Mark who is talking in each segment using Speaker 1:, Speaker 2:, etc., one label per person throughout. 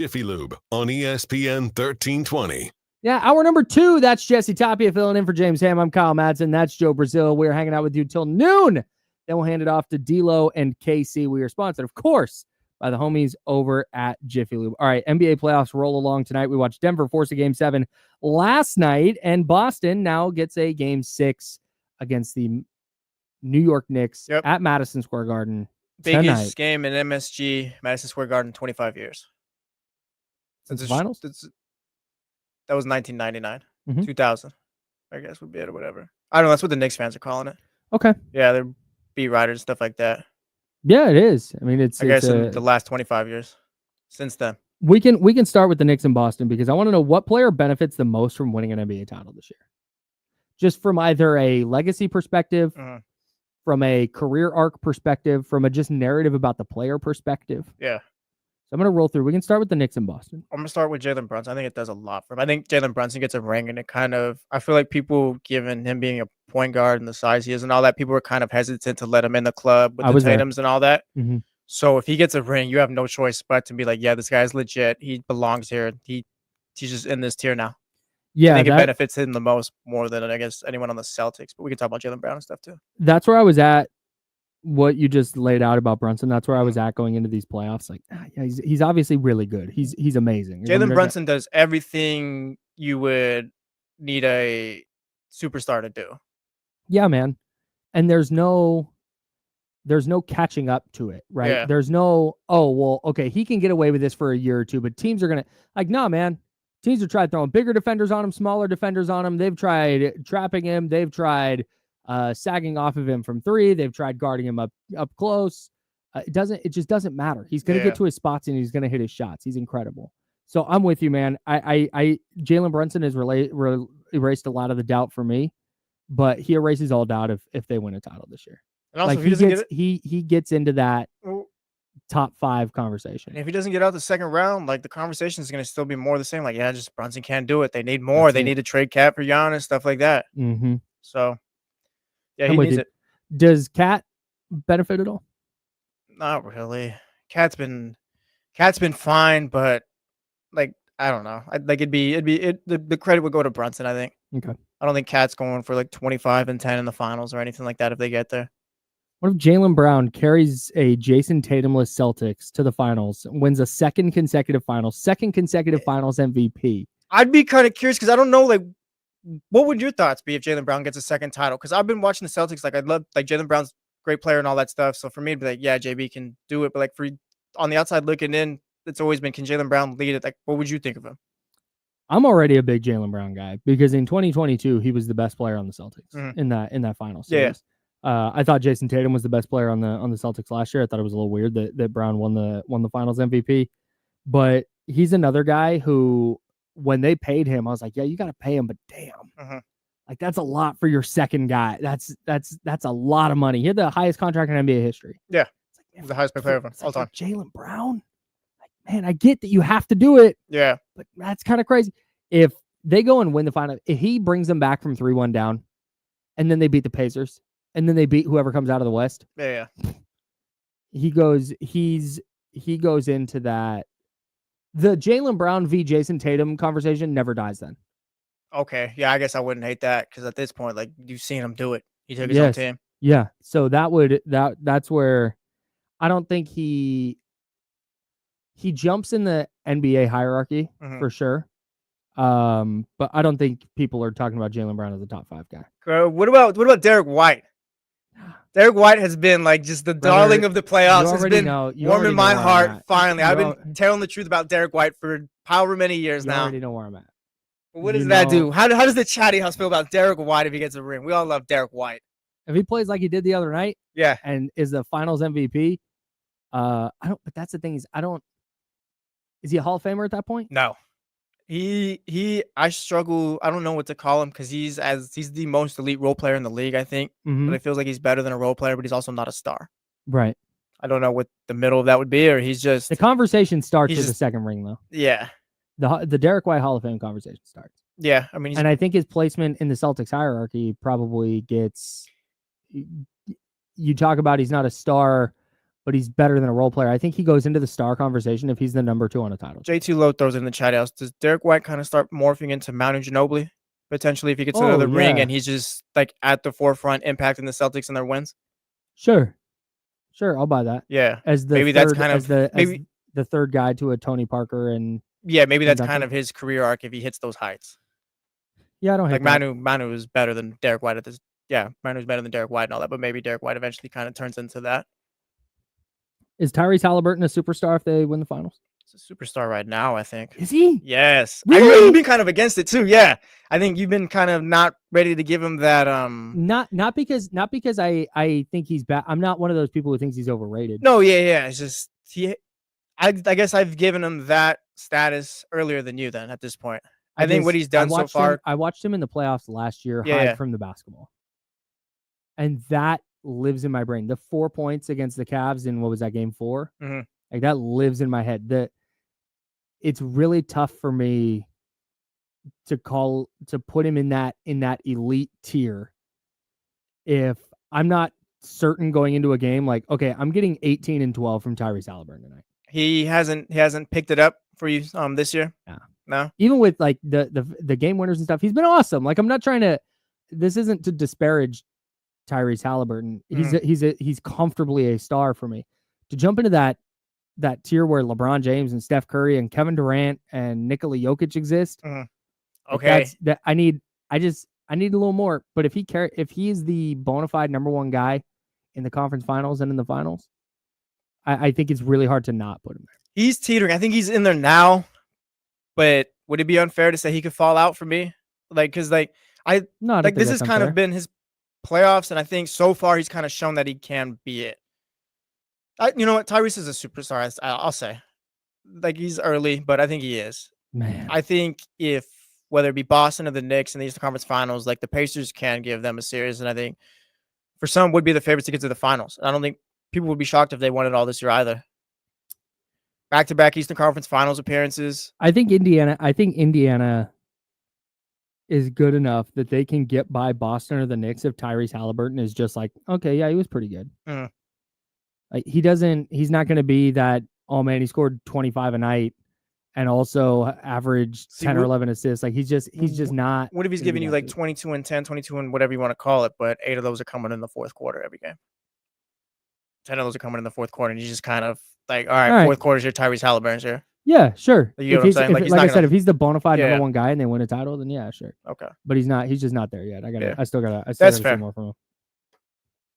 Speaker 1: Jiffy Lube on ESPN 1320.
Speaker 2: Yeah, hour number 2. That's Jesse Tapia filling in for James Ham. I'm Kyle Madsen. That's Joe Brazil. We're hanging out with you till noon. Then we'll hand it off to D'Lo and KC. We are sponsored, of course, by the homies over at Jiffy Lube. All right, NBA playoffs roll along tonight. We watched Denver force a Game 7 last night, and Boston now gets a Game 6 against the New York Knicks at Madison Square Garden
Speaker 3: Biggest
Speaker 2: tonight.
Speaker 3: game in MSG, Madison Square Garden, 25 years.
Speaker 2: Since the finals?
Speaker 3: That was 1999. 2000, I guess would be it or whatever. I don't know. That's what the Knicks fans are calling it.
Speaker 2: Okay.
Speaker 3: Yeah, they're beat writers and stuff like that.
Speaker 2: Yeah, it is. I mean, it's.
Speaker 3: I guess in the last 25 years since then.
Speaker 2: We can start with the Knicks in Boston because I want to know what player benefits the most from winning an NBA title this year. Just from either a legacy perspective, from a career arc perspective, from a just narrative about the player perspective.
Speaker 3: Yeah.
Speaker 2: So I'm going to roll through. We can start with the Knicks in Boston.
Speaker 3: I'm going to start with Jalen Brunson. I think it does a lot for him. I think Jalen Brunson gets a ring, and it kind of – I feel like people, given him being a point guard and the size he is and all that, people were kind of hesitant to let him in the club with the Tatums and all that.
Speaker 2: Mm-hmm.
Speaker 3: So if he gets a ring, you have no choice but to be like, yeah, this guy's legit. He belongs here. He's just in this tier now.
Speaker 2: Yeah,
Speaker 3: I think it benefits him the most, more than, I guess, anyone on the Celtics. But we can talk about Jalen Brown and stuff, too.
Speaker 2: That's where I was at. What you just laid out about Brunson, that's where I was at going into these playoffs. Like, yeah, he's obviously really good. He's amazing.
Speaker 3: Jalen Brunson does everything you would need a superstar to do.
Speaker 2: Yeah, man. And there's no catching up to it, right?
Speaker 3: Yeah.
Speaker 2: There's no, oh, well, okay, he can get away with this for a year or two, but teams are going to, like, nah, man. Teams have tried throwing bigger defenders on him, smaller defenders on him. They've tried trapping him. They've tried sagging off of him from 3. They've tried guarding him up close. It just doesn't matter. He's going to get to his spots and he's going to hit his shots. He's incredible. So I'm with you, man. Jalen Brunson has erased a lot of the doubt for me, but he erases all doubt if they win a title this year.
Speaker 3: And also,
Speaker 2: like he gets into that top 5 conversation.
Speaker 3: And if he doesn't get out the second round, like the conversation is going to still be more the same. Like, yeah, just Brunson can't do it. They need more. They need to trade Cat for Giannis, stuff like that.
Speaker 2: Mm-hmm.
Speaker 3: So, yeah, he needs it.
Speaker 2: Does Cat benefit at all?
Speaker 3: Not really. Cat's been fine, but like I don't know. The credit would go to Brunson, I think.
Speaker 2: Okay.
Speaker 3: I don't think Cat's going for like 25 and 10 in the finals or anything like that if they get there.
Speaker 2: What if Jalen Brown carries a Jason Tatumless Celtics to the finals, wins a second consecutive finals MVP?
Speaker 3: I'd be kind of curious because I don't know, like, what would your thoughts be if Jalen Brown gets a second title? Because I've been watching the Celtics. Like, I love, like, Jalen Brown's a great player and all that stuff. So for me, it'd be like, yeah, JB can do it. But like on the outside looking in, it's always been, can Jalen Brown lead it? Like, what would you think of him?
Speaker 2: I'm already a big Jalen Brown guy because in 2022 he was the best player on the Celtics in that final series. Yeah. I thought Jason Tatum was the best player on the Celtics last year. I thought it was a little weird that Brown won the finals MVP, but he's another guy who, when they paid him, I was like, yeah, you got to pay him, but damn, like that's a lot for your second guy. That's a lot of money. He had the highest contract in NBA history.
Speaker 3: Yeah, like, the highest paid player of all time.
Speaker 2: Jalen Brown, like, man, I get that you have to do it.
Speaker 3: Yeah,
Speaker 2: but that's kind of crazy. If they go and win the final, if he brings them back from 3-1 down, and then they beat the Pacers, and then they beat whoever comes out of the West.
Speaker 3: Yeah.
Speaker 2: He goes into that. The Jalen Brown v. Jason Tatum conversation never dies then.
Speaker 3: Okay. Yeah, I guess I wouldn't hate that because at this point, like, you've seen him do it. He took his own team.
Speaker 2: Yeah. So that's where I don't think he jumps in the NBA hierarchy for sure. But I don't think people are talking about Jalen Brown as a top 5 guy.
Speaker 3: What about Derek White? Derek White has been like just the darling of the playoffs. It's been warming my heart. Finally, I've been telling the truth about Derek White for however many years now.
Speaker 2: I already know where I'm at.
Speaker 3: What does that do? How does the chatty house feel about Derek White if he gets a ring? We all love Derek White.
Speaker 2: If he plays like he did the other night, and is the Finals MVP, I don't. But that's the thing is he a Hall of Famer at that point?
Speaker 3: No. I struggle. I don't know what to call him because he's the most elite role player in the league, I think. But it feels like he's better than a role player, but he's also not a star.
Speaker 2: Right.
Speaker 3: I don't know what the middle of that would be, or he's just
Speaker 2: the conversation starts with the second ring, though.
Speaker 3: Yeah.
Speaker 2: The Derek White Hall of Fame conversation starts.
Speaker 3: Yeah, I mean,
Speaker 2: and I think his placement in the Celtics hierarchy probably gets. You talk about he's not a star, but he's better than a role player. I think he goes into the star conversation if he's the number 2 on a title.
Speaker 3: JT Lowe throws in the chat house. Does Derek White kind of start morphing into Manu Ginobili potentially if he gets another ring and he's just like at the forefront impacting the Celtics and their wins?
Speaker 2: Sure, I'll buy that.
Speaker 3: Yeah,
Speaker 2: as the
Speaker 3: maybe
Speaker 2: third,
Speaker 3: that's kind of
Speaker 2: as the third guy to a Tony Parker and
Speaker 3: maybe that's kind of his career arc if he hits those heights.
Speaker 2: Yeah, I don't hate
Speaker 3: like Manu is better than Derek White at this. Yeah, Manu's better than Derek White and all that, but maybe Derek White eventually kind of turns into that.
Speaker 2: Is Tyrese Halliburton a superstar if they win the finals?
Speaker 3: He's a superstar right now, I think.
Speaker 2: Is he?
Speaker 3: Yes.
Speaker 2: Really?
Speaker 3: You've been kind of against it too. Yeah, I think you've been kind of not ready to give him that.
Speaker 2: Not because I think he's bad. I'm not one of those people who thinks he's overrated.
Speaker 3: No, yeah. It's just I guess I've given him that status earlier than you. Then at this point, I think what he's done so far.
Speaker 2: I watched him in the playoffs last year, hide from the basketball, and that lives in my brain. The 4 points against the Cavs in what was that, game 4?
Speaker 3: Mm-hmm.
Speaker 2: Like that lives in my head. It's really tough for me to put him in that elite tier if I'm not certain going into a game. Like, okay, I'm getting 18 and 12 from Tyrese Halliburton tonight.
Speaker 3: He hasn't picked it up for you this year. No.
Speaker 2: Even with like the game winners and stuff, he's been awesome. Like, I'm not trying to. This isn't to disparage Tyrese Halliburton. He's comfortably a star for me. To jump into that tier where LeBron James and Steph Curry and Kevin Durant and Nikola Jokic exist.
Speaker 3: Okay.
Speaker 2: I need a little more. But if he is the bona fide number 1 guy in the conference finals and in the finals, I think it's really hard to not put him there.
Speaker 3: He's teetering. I think he's in there now, but would it be unfair to say he could fall out for me? Like, because this has kind of been his playoffs, and I think so far he's kind of shown that he can be it. You know what? Tyrese is a superstar. I'll say, like, he's early, but I think he is.
Speaker 2: Man,
Speaker 3: I think if whether it be Boston or the Knicks in the Eastern Conference Finals, like the Pacers can give them a series, and I think for some would be the favorites to get to the finals. I don't think people would be shocked if they won it all this year either. Back-to-back Eastern Conference Finals appearances.
Speaker 2: I think Indiana is good enough that they can get by Boston or the Knicks if Tyrese Halliburton is just like, okay, yeah, he was pretty good. Like, he's not going to be that, oh man, he scored 25 a night and also averaged 10 or 11 assists. Like, he's just not.
Speaker 3: What if he's giving you like 22 and 10, 22 and whatever you want to call it, but 8 of those are coming in the fourth quarter every game. 10 of those are coming in the fourth quarter, and he's just kind of like, all right. Fourth quarter's your Tyrese Halliburton's here.
Speaker 2: Yeah, sure.
Speaker 3: You know what I'm saying?
Speaker 2: If he's the bona fide number 1 guy and they win a title, then yeah, sure.
Speaker 3: Okay.
Speaker 2: But he's not. He's just not there yet. I still gotta
Speaker 3: fair.
Speaker 2: see more from him.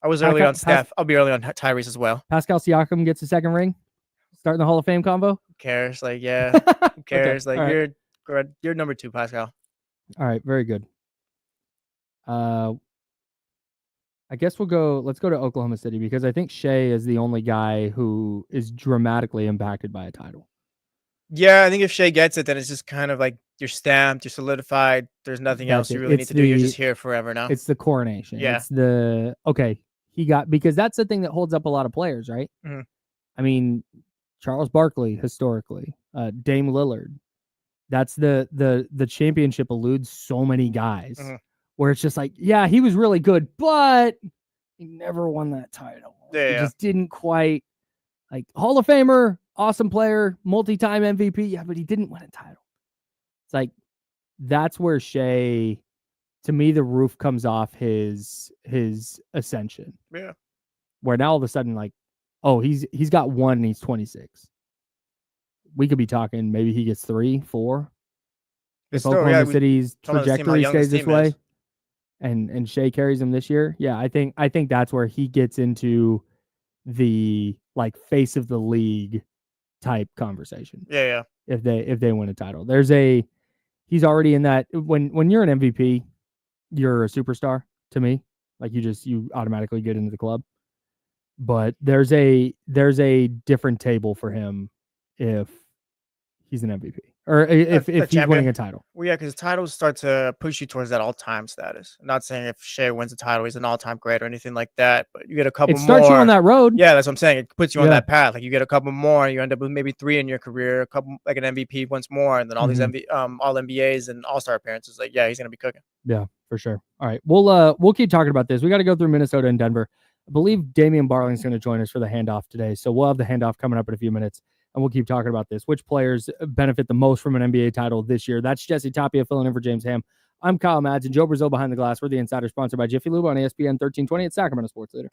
Speaker 3: I was early on Steph. I'll be early on Tyrese as well.
Speaker 2: Pascal Siakam gets a second ring, starting the Hall of Fame combo.
Speaker 3: Who cares? Like, yeah. Who cares? Okay. Like, right. You're number 2, Pascal.
Speaker 2: All right, very good. I guess let's go to Oklahoma City, because I think Shai is the only guy who is dramatically impacted by a title.
Speaker 3: Yeah, I think if Shai gets it, then it's just kind of like you're stamped, you're solidified. There's nothing else you really need to do. You're just here forever now.
Speaker 2: It's the coronation.
Speaker 3: Yeah.
Speaker 2: It's because that's the thing that holds up a lot of players, right?
Speaker 3: Mm-hmm.
Speaker 2: I mean, Charles Barkley, historically, Dame Lillard. That's the championship eludes so many guys.
Speaker 3: Mm-hmm.
Speaker 2: Where it's just like, yeah, he was really good, but he never won that title. He just didn't quite, like, Hall of Famer, awesome player, multi-time MVP. Yeah, but he didn't win a title. It's like, that's where Shai, to me, the roof comes off his ascension.
Speaker 3: Yeah.
Speaker 2: Where now all of a sudden, like, oh, he's got 1 and he's 26. We could be talking maybe he gets 3, 4. If Oklahoma City's trajectory stays this way. And Shai carries him this year. Yeah, I think that's where he gets into the, like, face of the league type conversation.
Speaker 3: Yeah.
Speaker 2: If they win a title, he's already in that. When you're an MVP, you're a superstar to me. Like, you automatically get into the club. But there's a different table for him if he's an MVP. Or if he's winning a title.
Speaker 3: Well, yeah, because titles start to push you towards that all-time status. I'm not saying if Shai wins a title, he's an all-time great or anything like that, but you get a couple more.
Speaker 2: It starts you on that road.
Speaker 3: Yeah, that's what I'm saying. It puts you on that path. Like, you get a couple more, and you end up with maybe 3 in your career, a couple, like an MVP once more, and then all these all-NBAs and all-star appearances. Like, yeah, he's going to be cooking.
Speaker 2: Yeah, for sure. All right, we'll keep talking about this. We got to go through Minnesota and Denver. I believe Damian Barling's going to join us for the handoff today. So we'll have the handoff coming up in a few minutes, and we'll keep talking about this. Which players benefit the most from an NBA title this year? That's Jesse Tapia filling in for James Ham. I'm Kyle Madsen, Joe Brazil behind the glass. We're the Insider, sponsored by Jiffy Lube on ESPN 1320 at Sacramento Sports Leader.